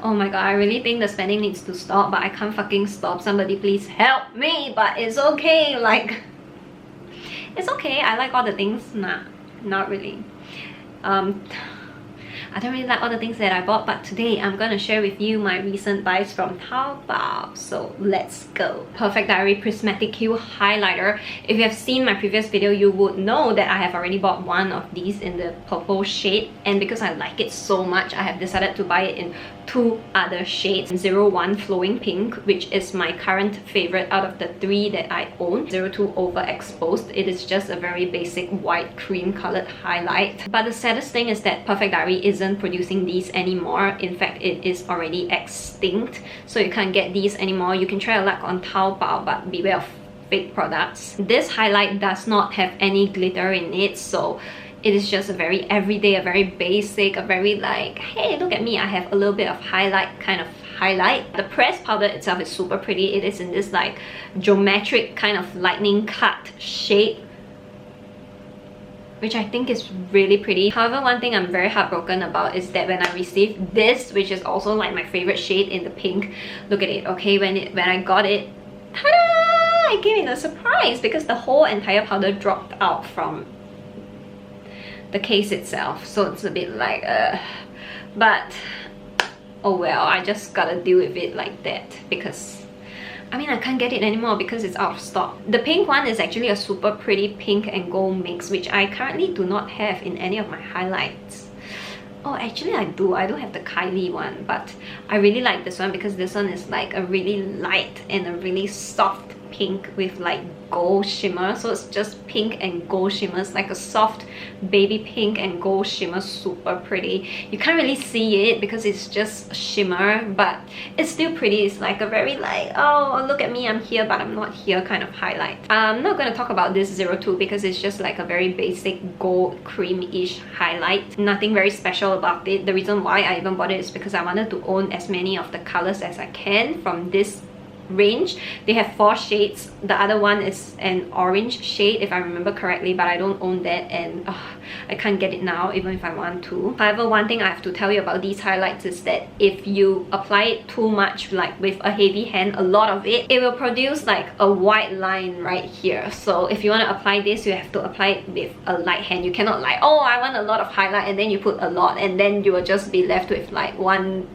Oh my god, I really think the spending needs to stop, but I can't fucking stop. Somebody please help me. But it's okay, like it's okay. I like all the things. Nah, not really. I don't really like all the things that I bought, but today I'm gonna share with you my recent buys from Taobao. So let's go. Perfect Diary Prismatic Hue Highlighter. If you have seen my previous video, you would know that I have already bought one of these in the purple shade, and because I like it so much, I have decided to buy it in 2 other shades. 01 Flowing Pink, which is my current favorite out of the 3 that I own. 02 Overexposed. It is just a very basic white cream colored highlight. But the saddest thing is that Perfect Diary isn't producing these anymore. In fact, it is already extinct, so you can't get these anymore. You can try your luck on Taobao, but beware of fake products. This highlight does not have any glitter in it, so it is just a very everyday, a very basic, a very like, hey, look at me, I have a little bit of highlight kind of highlight. The pressed powder itself is super pretty. It is in this like geometric kind of lightning cut shape, which I think is really pretty. However, one thing I'm very heartbroken about is that when I received this, which is also like my favorite shade in the pink, look at it, okay? When I got it, ta-da! It came in a surprise because the whole entire powder dropped out from the case itself. So it's a bit like, but oh well, I just gotta deal with it like that because I mean, I can't get it anymore because it's out of stock. The pink one is actually a super pretty pink and gold mix, which I currently do not have in any of my highlights. Oh, actually I do. I don't have the Kylie one, but I really like this one because this one is like a really light and a really soft pink with like gold shimmer. So it's just pink and gold shimmers, like a soft baby pink and gold shimmer, super pretty. You can't really see it because it's just shimmer, but it's still pretty. It's like a very like, oh look at me, I'm here but I'm not here kind of highlight. I'm not going to talk about this 02 because it's just like a very basic gold cream-ish highlight. Nothing very special about it. The reason why I even bought it is because I wanted to own as many of the colors as I can from this range. They have 4 shades. The other one is an orange shade if I remember correctly, but I don't own that and I can't get it now even if I want to. However, one thing I have to tell you about these highlights is that if you apply it too much, like with a heavy hand, a lot of it, it will produce like a white line right here. So if you want to apply this, you have to apply it with a light hand. You cannot like, oh I want a lot of highlight and then you put a lot and then you will just be left with like one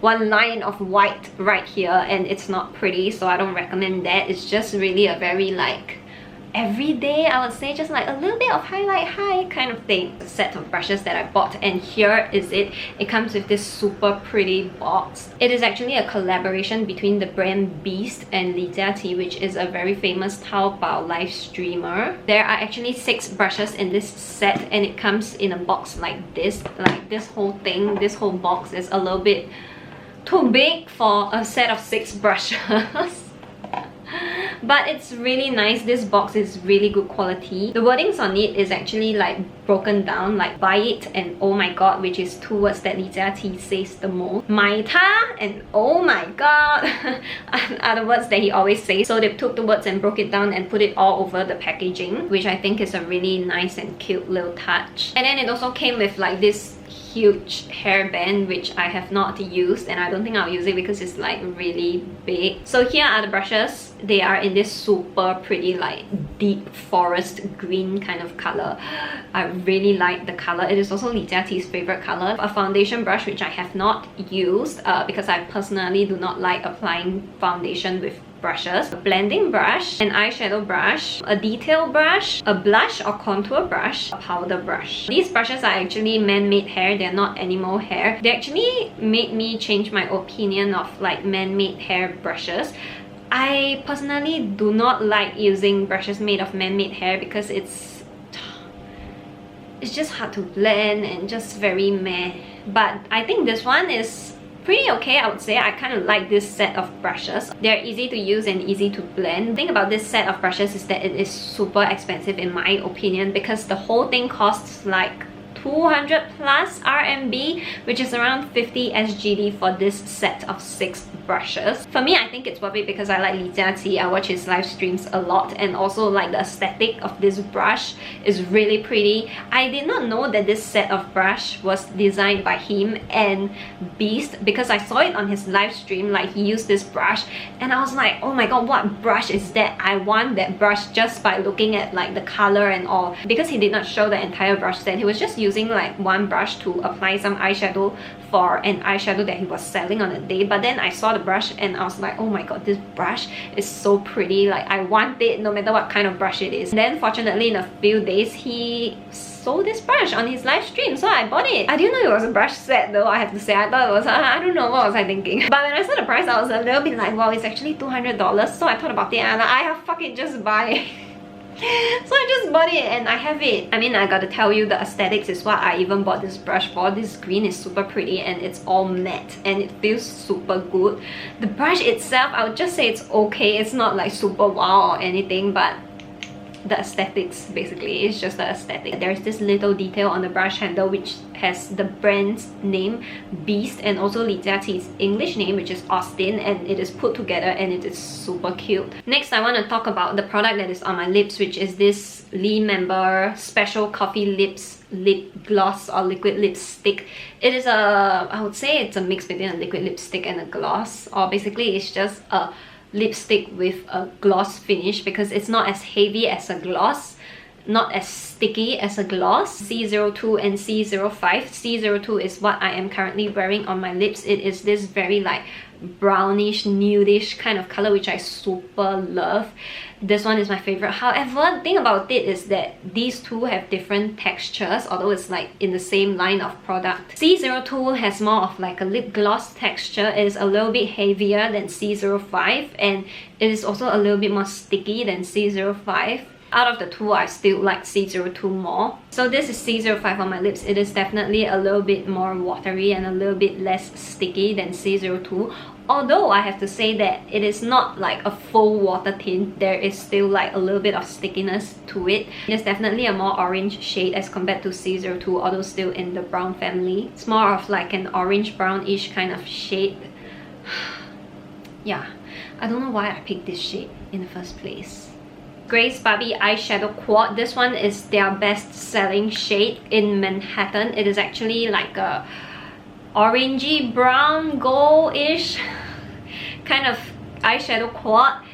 line of white right here and it's not pretty. So I don't recommend that. It's just really a very like everyday, I would say, just like a little bit of highlight high kind of thing. The set of brushes that I bought, and here is it. It comes with this super pretty box. It is actually a collaboration between the brand Beast and Li Jiaqi, which is a very famous Taobao live streamer. There are actually 6 brushes in this set and it comes in a box like this. Like this whole thing, this whole box is a little bit too big for a set of 6 brushes. But it's really nice. This box is really good quality. The wordings on it is actually like broken down, like buy it and oh my god, which is 2 words that Li Jiaqi says the most. Mai ta and oh my god are the words that he always says. So they took the words and broke it down and put it all over the packaging, which I think is a really nice and cute little touch. And then it also came with like this huge hairband, which I have not used and I don't think I'll use it because it's like really big. So here are the brushes. They are in this super pretty like deep forest green kind of color. I really like the color. It is also Li Jiaqi's favorite color. A foundation brush which I have not used because I personally do not like applying foundation with brushes. A blending brush, an eyeshadow brush, a detail brush, a blush or contour brush, a powder brush. These brushes are actually man-made hair. They're not animal hair. They actually made me change my opinion of like man-made hair brushes. I personally do not like using brushes made of man-made hair because it's just hard to blend and just very meh. But I think this one is pretty okay, I would say. I kind of like this set of brushes. They're easy to use and easy to blend. The thing about this set of brushes is that it is super expensive in my opinion because the whole thing costs like 200 plus RMB, which is around 50 SGD for this set of 6 brushes. For me, I think it's worth it because I like Li Jiaqi. I watch his live streams a lot, and also like the aesthetic of this brush is really pretty. I did not know that this set of brush was designed by him and Beast because I saw it on his live stream, like he used this brush and I was like, oh my god, what brush is that? I want that brush just by looking at like the color and all. Because he did not show the entire brush set, he was just using like one brush to apply some eyeshadow for an eyeshadow that he was selling on the day. But then I saw the brush and I was like, oh my god, this brush is so pretty, like I want it no matter what kind of brush it is. And then fortunately in a few days he sold this brush on his live stream, so I bought it. I didn't know it was a brush set though, I have to say. I thought it was, I don't know, what was I thinking? But when I saw the price, I was a little bit like, wow, it's actually $200. So I thought about it and I have fuck it, just buy it. So I just bought it and I have it. I mean, I gotta tell you, the aesthetics is what I even bought this brush for. This green is super pretty and it's all matte and it feels super good. The brush itself, I would just say it's okay. It's not like super wow or anything, but the aesthetics, basically, it's just the aesthetic. There's this little detail on the brush handle which has the brand's name Beast and also Li Jiaqi's English name, which is Austin, and it is put together and it is super cute. Next, I want to talk about the product that is on my lips, which is this Leemember Special Coffee Lips lip gloss or liquid lipstick. It is a, I would say it's a mix between a liquid lipstick and a gloss, or basically it's just a lipstick with a gloss finish because it's not as heavy as a gloss, not as sticky as a gloss. C02 and C05. C02 is what I am currently wearing on my lips. It is this very like brownish, nudish kind of color, which I super love. This one is my favorite. However, the thing about it is that these two have different textures, although it's like in the same line of product. C02 has more of like a lip gloss texture. It is a little bit heavier than C05 and it is also a little bit more sticky than C05. Out of the two, I still like C02 more. So this is C05 on my lips. It is definitely a little bit more watery and a little bit less sticky than C02. Although I have to say that it is not like a full water tint, there is still like a little bit of stickiness to it. It's definitely a more orange shade as compared to C02, although still in the brown family. It's more of like an orange brownish kind of shade. Yeah, I don't know why I picked this shade in the first place. Gracebabi eyeshadow quad. This one is their best selling shade in Manhattan. It is actually like a orangey brown gold-ish kind of eyeshadow quad.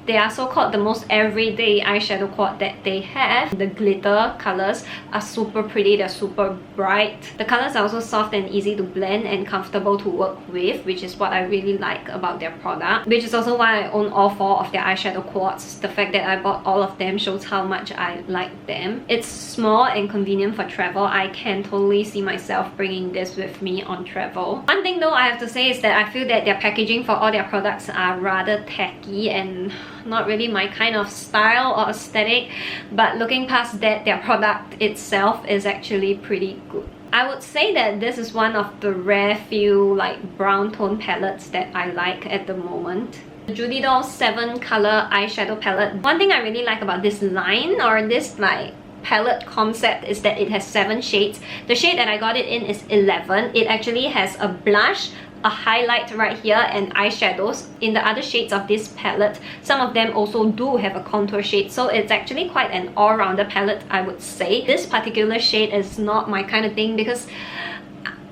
They are so-called the most everyday eyeshadow quad that they have. The glitter colors are super pretty, they're super bright. The colors are also soft and easy to blend and comfortable to work with, which is what I really like about their product. Which is also why I own all 4 of their eyeshadow quads. The fact that I bought all of them shows how much I like them. It's small and convenient for travel. I can totally see myself bringing this with me on travel. One thing though I have to say is that I feel that their packaging for all their products are rather tacky and not really my kind of style or aesthetic, but looking past that, their product itself is actually pretty good. I would say that this is one of the rare few like brown tone palettes that I like at the moment. The Judy Doll 7 color eyeshadow palette. One thing I really like about this line or this like palette concept is that it has 7 shades. The shade that I got it in is 11. It actually has a blush, a highlight right here, and eyeshadows. In the other shades of this palette, some of them also do have a contour shade, so it's actually quite an all-rounder palette, I would say. This particular shade is not my kind of thing because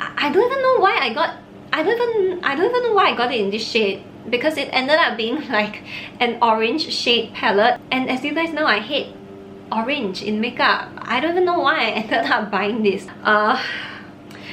I don't even know why I got it in this shade, because it ended up being like an orange shade palette, and as you guys know, I hate orange in makeup. I don't even know why I ended up buying this.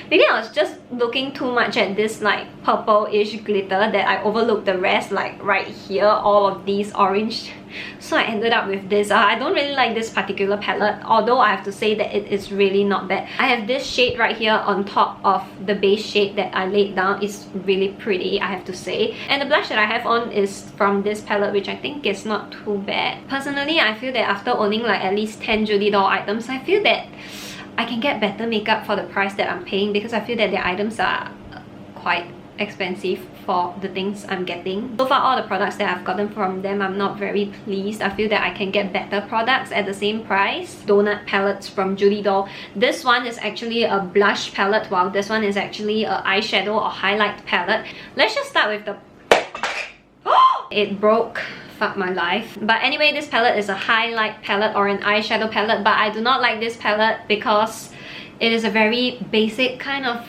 Maybe I was just looking too much at this like purple-ish glitter that I overlooked the rest, like right here, all of these orange. So I ended up with this. I don't really like this particular palette, although I have to say that it is really not bad. I have this shade right here on top of the base shade that I laid down. It's really pretty, I have to say. And the blush that I have on is from this palette, which I think is not too bad. Personally, I feel that after owning like at least 10 Judy Doll items, I feel that I can get better makeup for the price that I'm paying, because I feel that their items are quite expensive for the things I'm getting. So far, all the products that I've gotten from them, I'm not very pleased. I feel that I can get better products at the same price. Donut palettes from Judy Doll. This one is actually a blush palette, while this one is actually a eyeshadow or highlight palette. Let's just start with the... It broke. Fuck my life. But anyway, this palette is a highlight palette or an eyeshadow palette, but I do not like this palette because it is a very basic kind of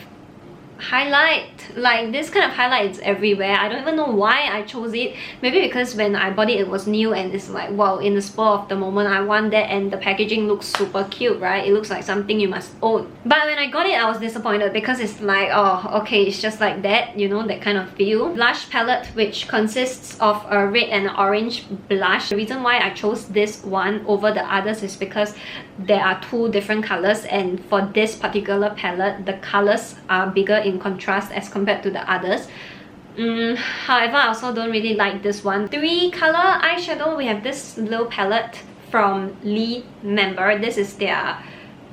highlight. Like, this kind of highlight is everywhere. I don't even know why I chose it. Maybe because when I bought it, it was new and it's like, wow, in the spur of the moment I want that, and the packaging looks super cute, right? It looks like something you must own. But when I got it, I was disappointed because it's like, oh, okay, it's just like that, you know, that kind of feel. Blush palette, which consists of a red and orange blush. The reason why I chose this one over the others is because there are two different colors, and for this particular palette, the colors are bigger in contrast as compared to the others. However, I also don't really like this one. 3-color eyeshadow. We have this little palette from Leemember. This is their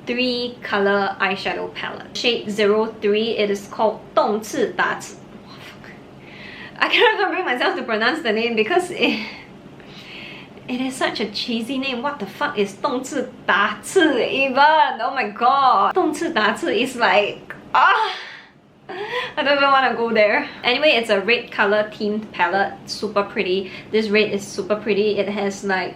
3-color eyeshadow palette. Shade 03. It is called 动次打次. I cannot even bring myself to pronounce the name because it is such a cheesy name. What the fuck is 动次打次even? Oh my god. 动次打次 is like... I don't even want to go there. Anyway, it's a red color themed palette. Super pretty. This red is super pretty. It has like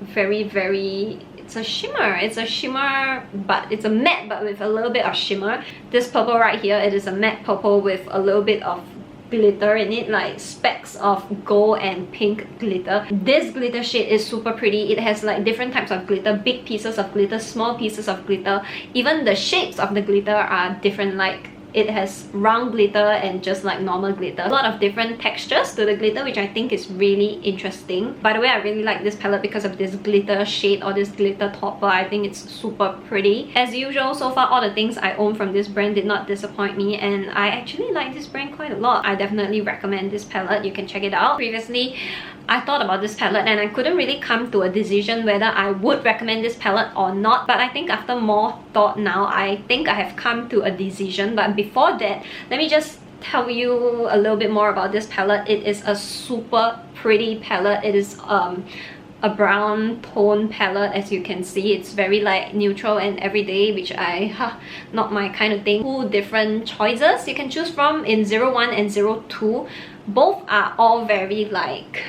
very... It's a shimmer. It's a shimmer, but it's a matte but with a little bit of shimmer. This purple right here, it is a matte purple with a little bit of glitter in it, like specks of gold and pink glitter. This glitter shade is super pretty. It has like different types of glitter, big pieces of glitter, small pieces of glitter. Even the shapes of the glitter are different, like it has round glitter and just like normal glitter. A lot of different textures to the glitter, which I think is really interesting. By the way, I really like this palette because of this glitter shade or this glitter topper. I think it's super pretty. As usual, so far all the things I own from this brand did not disappoint me, and I actually like this brand quite a lot. I definitely recommend this palette. You can check it out. Previously, I thought about this palette and I couldn't really come to a decision whether I would recommend this palette or not. But I think after more thought now, I think I have come to a decision. But before that, let me just tell you a little bit more about this palette. It is a super pretty palette. It is a brown tone palette. As you can see, it's very like neutral and everyday, which not my kind of thing. 2 different choices you can choose from in 01 and 02. Both are all very like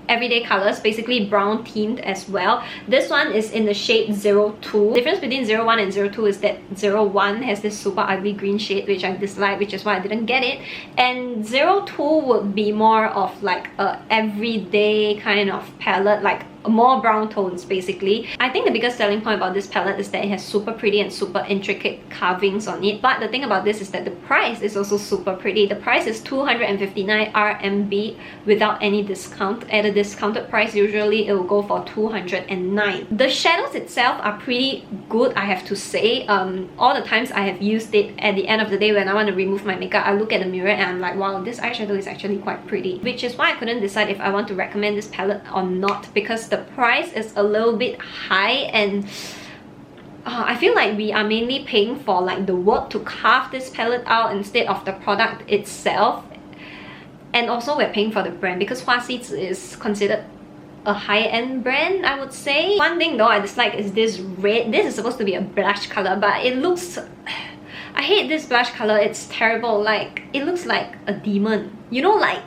everyday colors, basically brown themed as well. This one is in the shade 02. The difference between 01 and 02 is that 01 has this super ugly green shade which I dislike, which is why I didn't get it, and 02 would be more of like a everyday kind of palette, like more brown tones basically. I think the biggest selling point about this palette is that it has super pretty and super intricate carvings on it. But the thing about this is that the price is also super pretty. The price is 259 RMB without any discount. At a discounted price, usually it will go for 209. The shadows itself are pretty good, I have to say. All the times I have used it, at the end of the day when I want to remove my makeup, I look at the mirror and I'm like, wow, this eyeshadow is actually quite pretty. Which is why I couldn't decide if I want to recommend this palette or not, because the price is a little bit high, and I feel like we are mainly paying for like the work to carve this palette out instead of the product itself. And also we're paying for the brand because CUZ is considered a high-end brand, I would say. One thing though I dislike is this red. This is supposed to be a blush color, but it looks... I hate this blush color. It's terrible. Like, it looks like a demon. You know, like...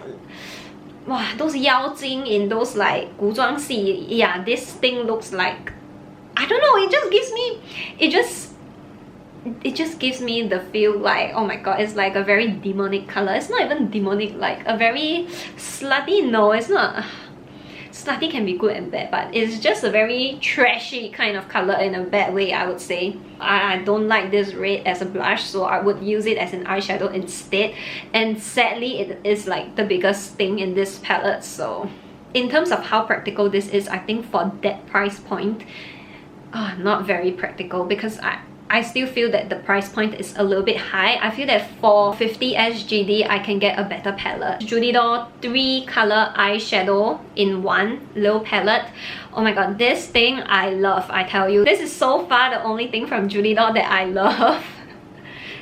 wow, those 妖精 in those like 古装戏. Yeah, this thing looks like... I don't know, it just gives me... It just gives me the feel like, oh my god, it's like a very demonic color. It's not even demonic, like a very slutty. No, it's not. Slutty can be good and bad, but it's just a very trashy kind of color in a bad way, I would say. I don't like this red as a blush, so I would use it as an eyeshadow instead. And sadly, it is like the biggest thing in this palette. So in terms of how practical this is, I think for that price point, not very practical, because I still feel that the price point is a little bit high. I feel that for 50 SGD, I can get a better palette. Judy Doll 3-color eyeshadow in one little palette. Oh my god, this thing I love, I tell you. This is so far the only thing from Judy Doll that I love.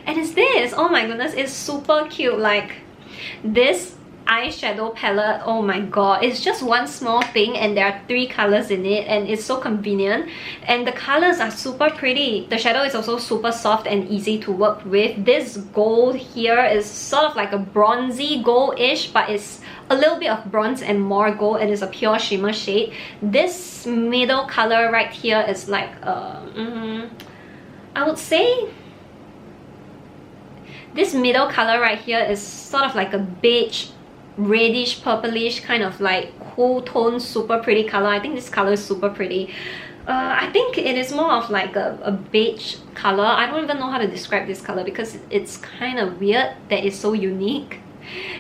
And it's this. Oh my goodness, it's super cute. Like, This eyeshadow palette, oh my god, it's just one small thing and there are 3 colors in it, and it's so convenient, and the colors are super pretty. The shadow is also super soft and easy to work with. This gold here is sort of like a bronzy gold-ish, but it's a little bit of bronze and more gold, and it's a pure shimmer shade. This middle color right here is like I would say this middle color right here is sort of like a beige, reddish, purplish kind of like cool tone, super pretty color. I think this color is super pretty. I think it is more of like a beige color. I don't even know how to describe this color because it's kind of weird that it's so unique.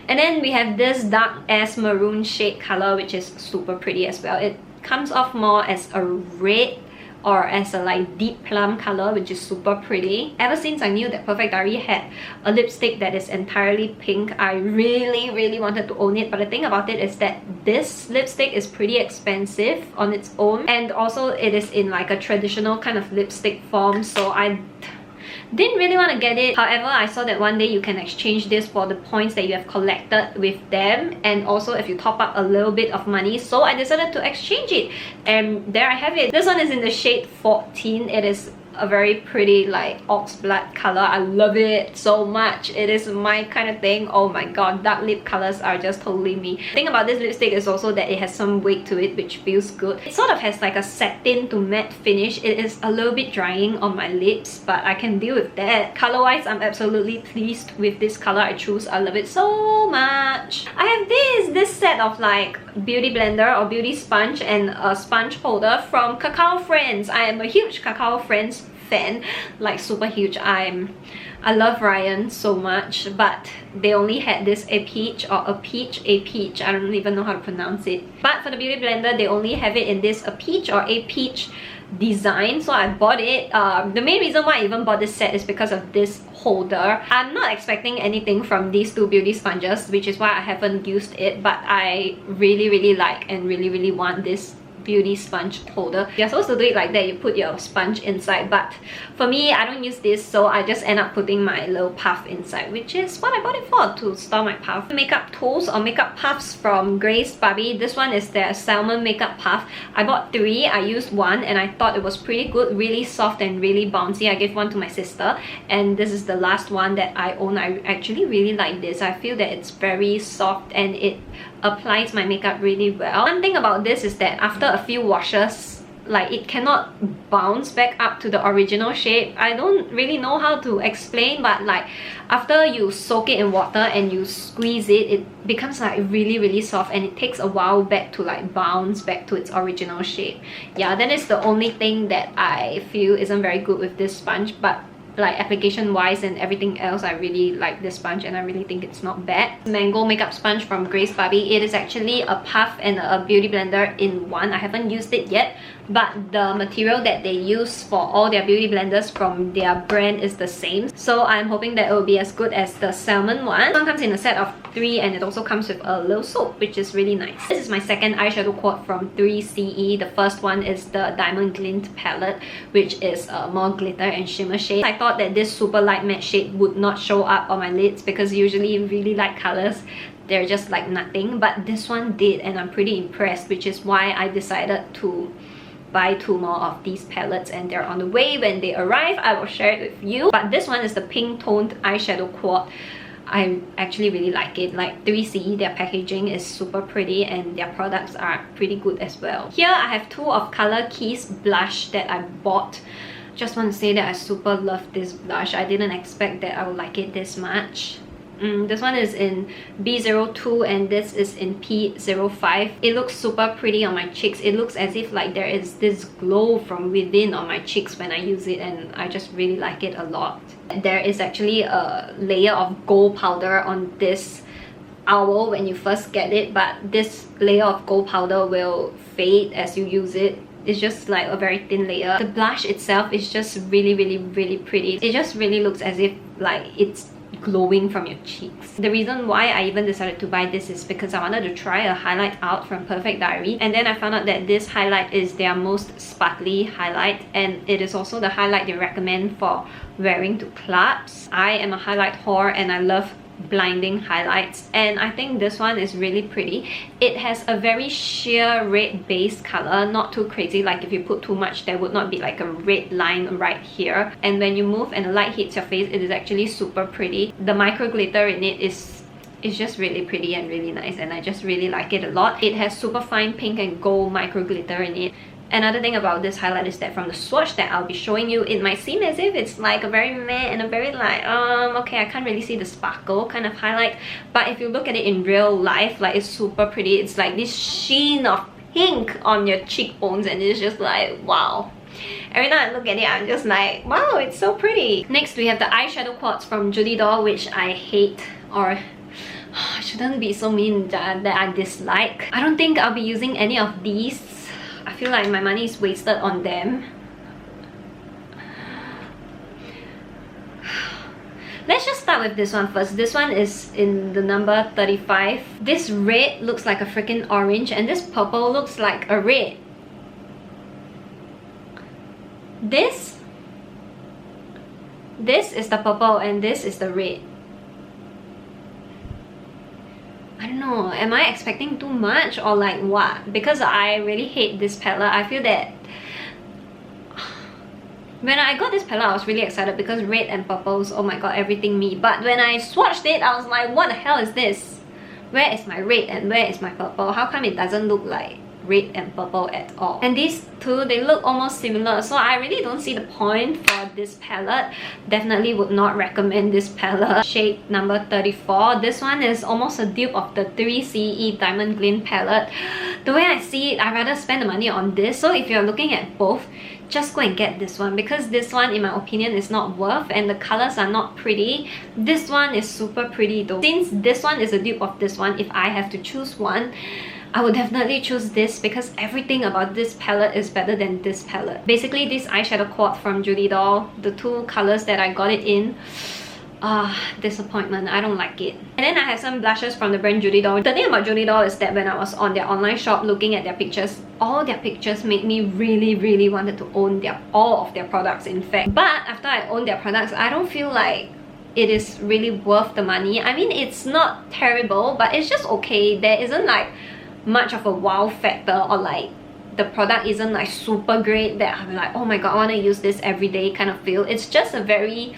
And then we have this dark ass maroon shade color, which is super pretty as well. It comes off more as a red or as a like deep plum color, which is super pretty. Ever since I knew that Perfect Diary had a lipstick that is entirely pink, I really wanted to own it. But the thing about it is that this lipstick is pretty expensive on its own, and also it is in like a traditional kind of lipstick form, so I didn't really want to get it. However, I saw that one day you can exchange this for the points that you have collected with them, and also if you top up a little bit of money, so I decided to exchange it, and there I have it. This one is in the shade 14. It is a very pretty like ox blood color. I love it so much. It is my kind of thing. Oh my god, dark lip colors are just totally me. The thing about this lipstick is also that it has some weight to it, which feels good. It sort of has like a satin to matte finish. It is a little bit drying on my lips, but I can deal with that. Color wise, I'm absolutely pleased with this color I choose. I love it so much. I have this set of like beauty blender or beauty sponge and a sponge holder from Kakao Friends. I am a huge Kakao Friends fan, like super huge. I love Ryan so much, but they only had this a peach, I don't even know how to pronounce it. But for the beauty blender, they only have it in this a peach design, so I bought it. The main reason why I even bought this set is because of this holder. I'm not expecting anything from these 2 beauty sponges, which is why I haven't used it, but I really like and really want this beauty sponge holder. You're supposed to do it like that, you put your sponge inside, but for me, I don't use this, so I just end up putting my little puff inside, which is what I bought it for, to store my puff. Makeup tools or makeup puffs from Gracebabi. This one is their salmon makeup puff. I bought 3, I used 1 and I thought it was pretty good, really soft and really bouncy. I gave one to my sister, and this is the last one that I own. I actually really like this. I feel that it's very soft and it applies my makeup really well. One thing about this is that after a few washes, like it cannot bounce back up to the original shape. I don't really know how to explain, but like after you soak it in water and you squeeze it, it becomes like really soft, and it takes a while back to like bounce back to its original shape. Yeah, that is the only thing that I feel isn't very good with this sponge, but like application wise and everything else, I really like this sponge and I really think it's not bad. Mango makeup sponge from Gracebabi. It is actually a puff and a beauty blender in one. I haven't used it yet, but the material that they use for all their beauty blenders from their brand is the same, so I'm hoping that it will be as good as the salmon one. This one comes in a set of 3 and it also comes with a little soap, which is really nice. This is my second eyeshadow quad from 3CE. The first one is the Diamond Glint palette, which is more glitter and shimmer shade. I thought that this super light matte shade would not show up on my lids because usually really light colors, they're just like nothing, but this one did, and I'm pretty impressed, which is why I decided to buy 2 more of these palettes, and they're on the way. When they arrive, I will share it with you. But this one is the pink toned eyeshadow quad. I actually really like it. Like 3CE, their packaging is super pretty and their products are pretty good as well. Here I have 2 of Color Keys blush that I bought. Just want to say that I super love this blush. I didn't expect that I would like it this much. This one is in B02 and this is in P05. It looks super pretty on my cheeks. It looks as if like there is this glow from within on my cheeks when I use it, and I just really like it a lot. There is actually a layer of gold powder on this owl when you first get it, but this layer of gold powder will fade as you use it. It's just like a very thin layer. The blush itself is just really pretty. It just really looks as if like it's glowing from your cheeks. The reason why I even decided to buy this is because I wanted to try a highlight out from Perfect Diary, and then I found out that this highlight is their most sparkly highlight, and it is also the highlight they recommend for wearing to clubs. I am a highlight whore and I love blinding highlights, and I think this one is really pretty. It has a very sheer red base color, not too crazy, like if you put too much there would not be like a red line right here, and when you move and the light hits your face, it is actually super pretty. The micro glitter in it is just really pretty and really nice, and I just really like it a lot. It has super fine pink and gold micro glitter in it. Another thing about this highlight is that from the swatch that I'll be showing you, it might seem as if it's like a very meh and a very like, okay, I can't really see the sparkle kind of highlight. But if you look at it in real life, like it's super pretty. It's like this sheen of pink on your cheekbones, and it's just like, wow. Every time I look at it, I'm just like, wow, it's so pretty. Next, we have the eyeshadow quads from Judy Doll, which I hate, or I shouldn't be so mean, that I dislike. I don't think I'll be using any of these. I feel like my money is wasted on them. Let's just start with this one first. This one is in the number 35. This red looks like a freaking orange, and this purple looks like a red. This is the purple and this is the red. I don't know, am I expecting too much or like what? Because I really hate this palette. I feel that when I got this palette, I was really excited because red and purples, oh my god, everything me. But when I swatched it, I was like, what the hell is this? Where is my red and where is my purple? How come it doesn't look like red and purple at all? And these two, they look almost similar, so I really don't see the point for this palette. Definitely would not recommend this palette. Shade number 34. This one is almost a dupe of the 3CE Diamond Glint palette. The way I see it, I'd rather spend the money on this. So if you're looking at both, just go and get this one, because this one, in my opinion, is not worth, and the colors are not pretty. This one is super pretty though. Since this one is a dupe of this one, if I have to choose one, I would definitely choose this, because everything about this palette is better than this palette. Basically, this eyeshadow quad from Judy Doll, the two colors that I got it in, disappointment. I don't like it. And then I have some blushes from the brand Judy Doll. The thing about Judy Doll is that when I was on their online shop looking at their pictures, all their pictures made me really wanted to own all of their products, in fact. But after I own their products, I don't feel like it is really worth the money. I mean, it's not terrible, but it's just okay. There isn't like much of a wow factor, or like the product isn't like super great that I'm like, oh my god, I want to use this every day kind of feel. It's just a very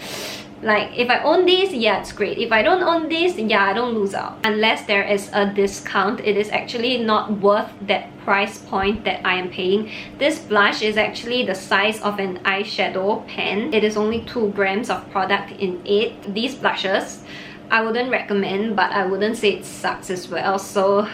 like, if I own this, yeah, it's great. If I don't own this, yeah, I don't lose out. Unless there is a discount, it is actually not worth that price point that I am paying. This blush is actually the size of an eyeshadow pen. It is only 2 grams of product in it. These blushes, I wouldn't recommend, but I wouldn't say it sucks as well. So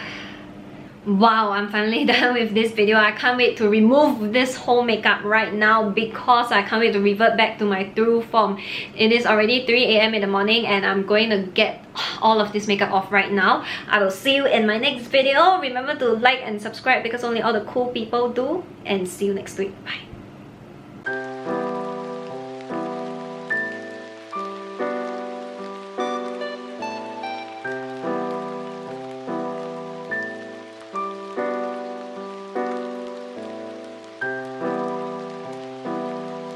wow, I'm finally done with this video. I can't wait to remove this whole makeup right now, because I can't wait to revert back to my true form. It is already 3 AM in the morning, and I'm going to get all of this makeup off right now. I will see you in my next video. Remember to like and subscribe, because only all the cool people do. And see you next week. Bye.